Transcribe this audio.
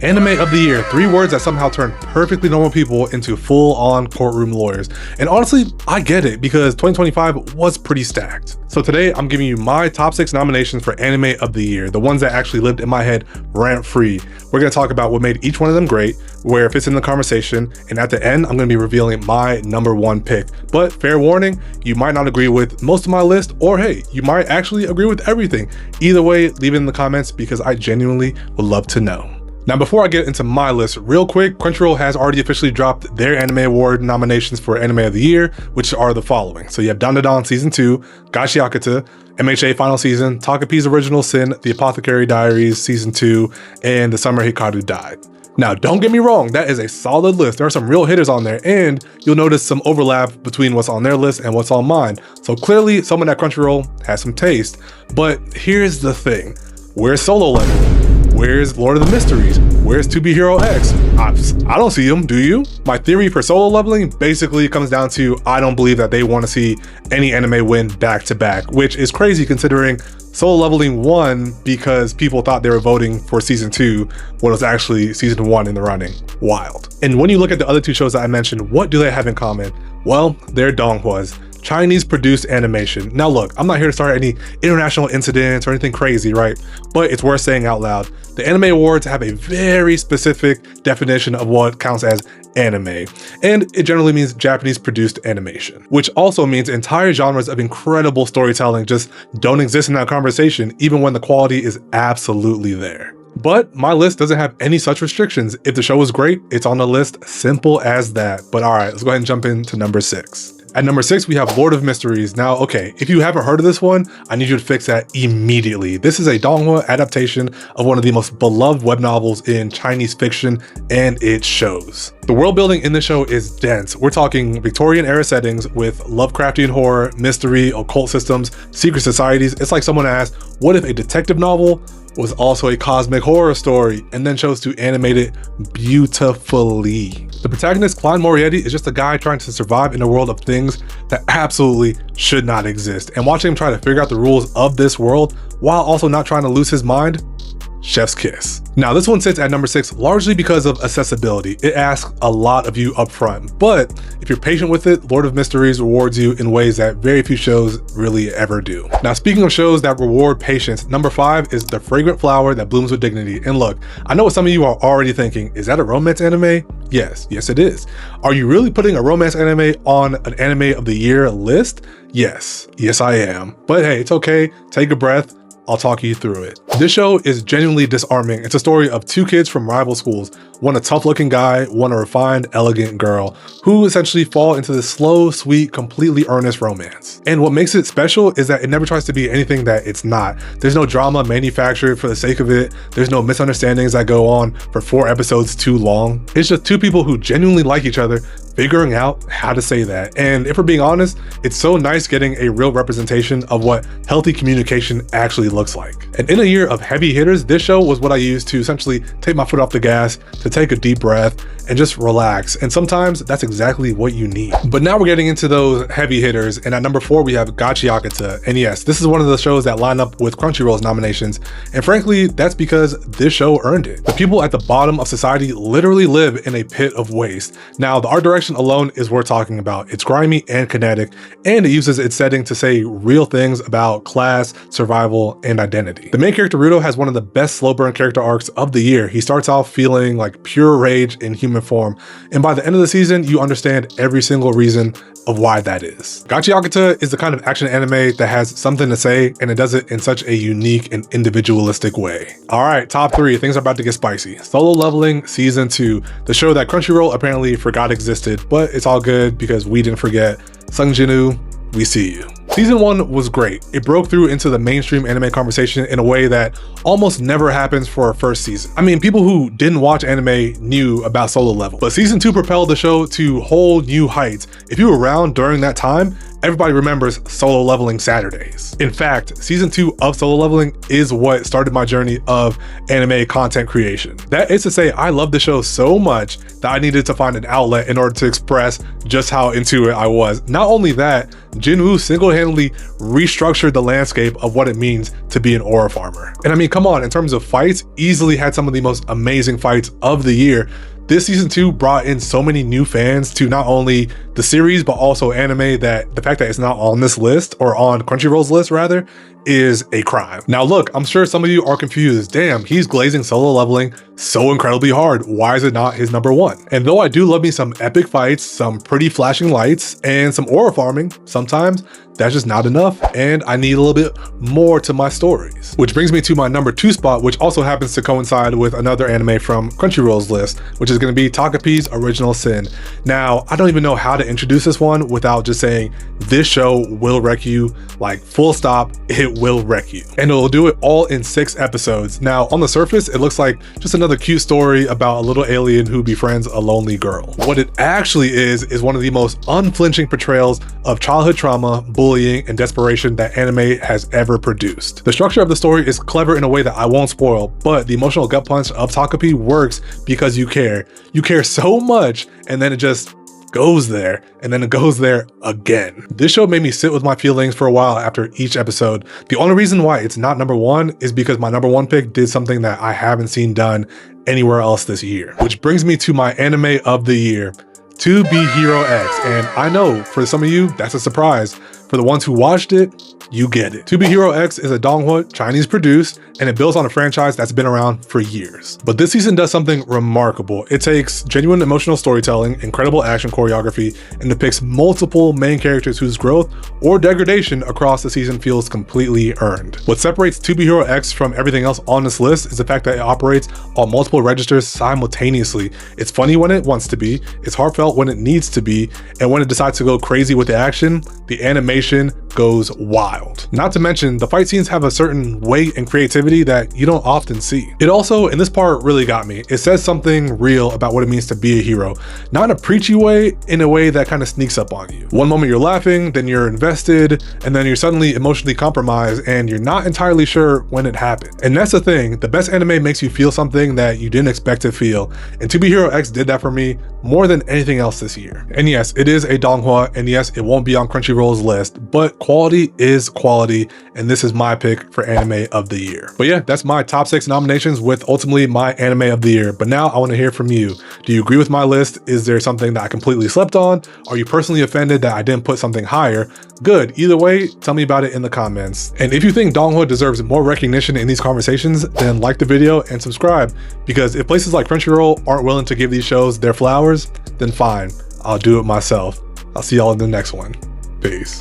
Anime of the year, 3 words that somehow turn perfectly normal people into full-on courtroom lawyers. And honestly, I get it because 2025 was pretty stacked. So today I'm giving you my top 6 nominations for anime of the year, the ones that actually lived in my head rant-free. We're gonna talk about what made each one of them great, where it fits in the conversation, and at the end, I'm gonna be revealing my #1 pick. But fair warning, you might not agree with most of my list, or hey, you might actually agree with everything. Either way, leave it in the comments because I genuinely would love to know. Now, before I get into my list, real quick, Crunchyroll has already officially dropped their Anime Award nominations for Anime of the Year, which are the following. So you have Donghua Season 2, Gachiakuta, MHA Final Season, Takopi's Original Sin, The Apothecary Diaries Season 2, and The Summer Hikaru Died. Now, don't get me wrong, that is a solid list. There are some real hitters on there, and you'll notice some overlap between what's on their list and what's on mine. So clearly, someone at Crunchyroll has some taste. But here's the thing. Where's Solo Level? Where's Lord of the Mysteries? Where's To Be Hero X? I don't see them, do you? My theory for solo leveling basically comes down to I don't believe that they want to see any anime win back to back, which is crazy considering solo leveling won because people thought they were voting for season 2 when it was actually season 1 in the running. Wild. And when you look at the other 2 shows that I mentioned, what do they have in common? Well, they're Donghuas. Chinese produced animation. Now look, I'm not here to start any international incidents or anything crazy, right? But it's worth saying out loud. The Anime Awards have a very specific definition of what counts as anime, and it generally means Japanese produced animation, which also means entire genres of incredible storytelling just don't exist in that conversation, even when the quality is absolutely there. But my list doesn't have any such restrictions. If the show is great, it's on the list, simple as that. But all right, let's go ahead and jump into number 6. At number 6, we have Lord of Mysteries. Now, okay, if you haven't heard of this one, I need you to fix that immediately. This is a Donghua adaptation of one of the most beloved web novels in Chinese fiction, and it shows. The world building in the show is dense. We're talking Victorian era settings with Lovecraftian horror, mystery, occult systems, secret societies. It's like someone asked, what if a detective novel was also a cosmic horror story, and then chose to animate it beautifully. The protagonist, Klein Morietti, is just a guy trying to survive in a world of things that absolutely should not exist. And watching him try to figure out the rules of this world while also not trying to lose his mind, chef's kiss. Now this one sits at number 6 largely because of accessibility. It asks a lot of you up front, but if you're patient with it, Lord of Mysteries rewards you in ways that very few shows really ever do. Now speaking of shows that reward patience, number 5 is The Fragrant Flower That Blooms with Dignity. And look, I know what some of you are already thinking, is that a romance anime? Yes it is. Are you really putting a romance anime on an Anime of the Year list? Yes I am. But hey, it's okay, take a breath. I'll talk you through it. This show is genuinely disarming. It's a story of 2 kids from rival schools, one a tough looking guy, one a refined, elegant girl, who essentially fall into this slow, sweet, completely earnest romance. And what makes it special is that it never tries to be anything that it's not. There's no drama manufactured for the sake of it. There's no misunderstandings that go on for 4 episodes too long. It's just 2 people who genuinely like each other, figuring out how to say that. And if we're being honest, it's so nice getting a real representation of what healthy communication actually looks like. And in a year of heavy hitters, this show was what I used to essentially take my foot off the gas, to take a deep breath and just relax. And sometimes that's exactly what you need. But now we're getting into those heavy hitters. And at number 4, we have Gachiakuta. And yes, this is one of the shows that line up with Crunchyroll's nominations. And frankly, that's because this show earned it. The people at the bottom of society literally live in a pit of waste. Now, the art direction alone is worth talking about. It's grimy and kinetic, and it uses its setting to say real things about class, survival, and identity. The main character, Ruto, has one of the best slow burn character arcs of the year. He starts off feeling like pure rage in human form, and by the end of the season, you understand every single reason of why that is. Gachiakuta is the kind of action anime that has something to say, and it does it in such a unique and individualistic way. All right, top 3, things are about to get spicy. Solo Leveling Season 2, the show that Crunchyroll apparently forgot existed, but it's all good because we didn't forget. Sung Jin-woo, we see you. Season 1 was great. It broke through into the mainstream anime conversation in a way that almost never happens for a first season. I mean, people who didn't watch anime knew about Solo Level, but season 2 propelled the show to whole new heights. If you were around during that time, everybody remembers Solo Leveling Saturdays. In fact, season 2 of Solo Leveling is what started my journey of anime content creation. That is to say, I love the show so much that I needed to find an outlet in order to express just how into it I was. Not only that, Jinwoo single-handedly restructured the landscape of what it means to be an aura farmer. And I mean, come on, in terms of fights, easily had some of the most amazing fights of the year. This season 2 brought in so many new fans to not only the series, but also anime, that the fact that it's not on this list, or on Crunchyroll's list rather, is a crime. Now look, I'm sure some of you are confused. Damn, he's glazing Solo Leveling so incredibly hard. Why is it not his #1? And though I do love me some epic fights, some pretty flashing lights, and some aura farming, sometimes that's just not enough, and I need a little bit more to my stories. Which brings me to my #2 spot, which also happens to coincide with another anime from Crunchyroll's list, which is going to be Takopi's Original Sin. Now, I don't even know how to introduce this one without just saying this show will wreck you, like full stop, it will wreck you. And it'll do it all in 6 episodes. Now, on the surface, it looks like just another cute story about a little alien who befriends a lonely girl. What it actually is one of the most unflinching portrayals of childhood trauma, bullying, and desperation that anime has ever produced. The structure of the story is clever in a way that I won't spoil, but the emotional gut punch of Takopi works because you care. You care so much, and then it just goes there, and then it goes there again. This show made me sit with my feelings for a while after each episode. The only reason why it's not #1 is because my #1 pick did something that I haven't seen done anywhere else this year. Which brings me to my anime of the year, To Be Hero X. And I know for some of you, that's a surprise. For the ones who watched it, you get it. To Be Hero X is a Donghua, Chinese produced, and it builds on a franchise that's been around for years. But this season does something remarkable. It takes genuine emotional storytelling, incredible action choreography, and depicts multiple main characters whose growth or degradation across the season feels completely earned. What separates To Be Hero X from everything else on this list is the fact that it operates on multiple registers simultaneously. It's funny when it wants to be, it's heartfelt when it needs to be, and when it decides to go crazy with the action, the animation goes wild. Not to mention, the fight scenes have a certain weight and creativity that you don't often see. It also, and this part really got me, it says something real about what it means to be a hero. Not in a preachy way, in a way that kind of sneaks up on you. One moment you're laughing, then you're invested, and then you're suddenly emotionally compromised, and you're not entirely sure when it happened. And that's the thing, the best anime makes you feel something that you didn't expect to feel. And To Be Hero X did that for me more than anything else this year. And yes, it is a Donghua, and yes, it won't be on Crunchyroll's list, but quality is quality, and this is my pick for anime of the year. But yeah, that's my top 6 nominations with ultimately my anime of the year. But now I want to hear from you. Do you agree with my list? Is there something that I completely slept on? Are you personally offended that I didn't put something higher? Good, either way, tell me about it in the comments. And if you think Donghua deserves more recognition in these conversations, then like the video and subscribe, because if places like Crunchyroll aren't willing to give these shows their flowers, then fine, I'll do it myself. I'll see y'all in the next one. Peace.